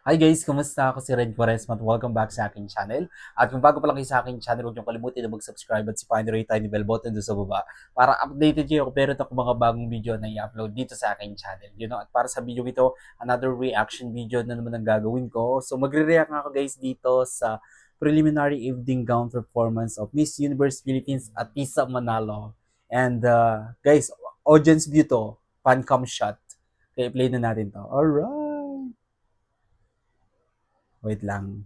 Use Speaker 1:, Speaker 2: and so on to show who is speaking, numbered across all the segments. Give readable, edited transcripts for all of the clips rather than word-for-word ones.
Speaker 1: Hi guys, kumusta? Ako si Red Quaresma at welcome back sa aking channel. At kung bago pa lang kayo sa aking channel, huwag niyong kalimutan na mag-subscribe at si tiny bell button doon sa baba para updated kayo kung meron ako mga bagong video na i-upload dito sa aking channel. At para sa video ito, another reaction video na naman ang gagawin ko. So magre-react nga ako guys dito sa preliminary evening gown performance of Miss Universe Philippines at Tisa Manalo. And guys, audience view to, fan cam shot. Kaya play na natin to. Alright! Wait lang.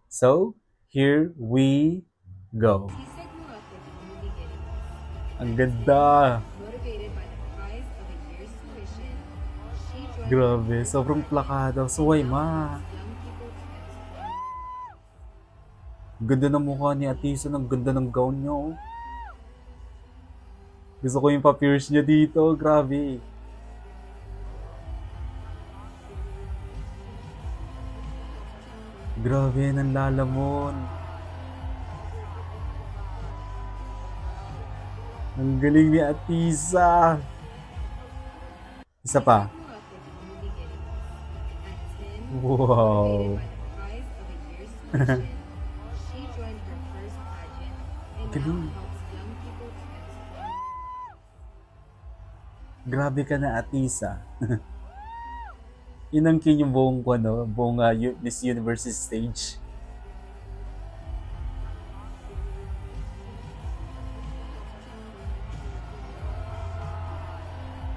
Speaker 1: So, here we go.
Speaker 2: Tisa grew up with humble beginnings.
Speaker 1: Ang
Speaker 2: At
Speaker 1: ganda.
Speaker 2: 10, motivated by the prize of a year's tuition, she joined her
Speaker 1: Grabe,
Speaker 2: first
Speaker 1: sobrang
Speaker 2: pageant
Speaker 1: plakado.
Speaker 2: and
Speaker 1: Suway
Speaker 2: now
Speaker 1: ma.
Speaker 2: helps young people to explore.
Speaker 1: Ganda ng mukha ni Atisa, ang ganda ng gown niya. Oh. Gusto ko yung pa-pierce niya dito. Grabe. Grabe, nanlalamon. Ang galing ni Atisa. Isa pa.
Speaker 2: Tisa grew up with humble beginnings. At 10, motivated
Speaker 1: Wow.
Speaker 2: by the prize of a year's tuition, she joined her first pageant and now
Speaker 1: Galing.
Speaker 2: helps young people to explore.
Speaker 1: Grabe ka na, Atisa. Inangkin yung buong, buong Miss Universe stage.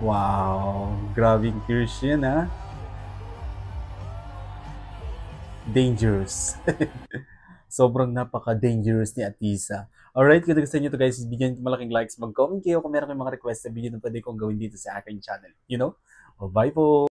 Speaker 1: Wow, grabing curious yan ha. Dangerous. Sobrang napaka-dangerous ni Atisa. Alright, kung gusto nyo to guys, bigyan nyo malaking likes, mag-comment kayo kung meron kayong mga request na video na pwede kong gawin dito sa aking channel. Oh, bye po!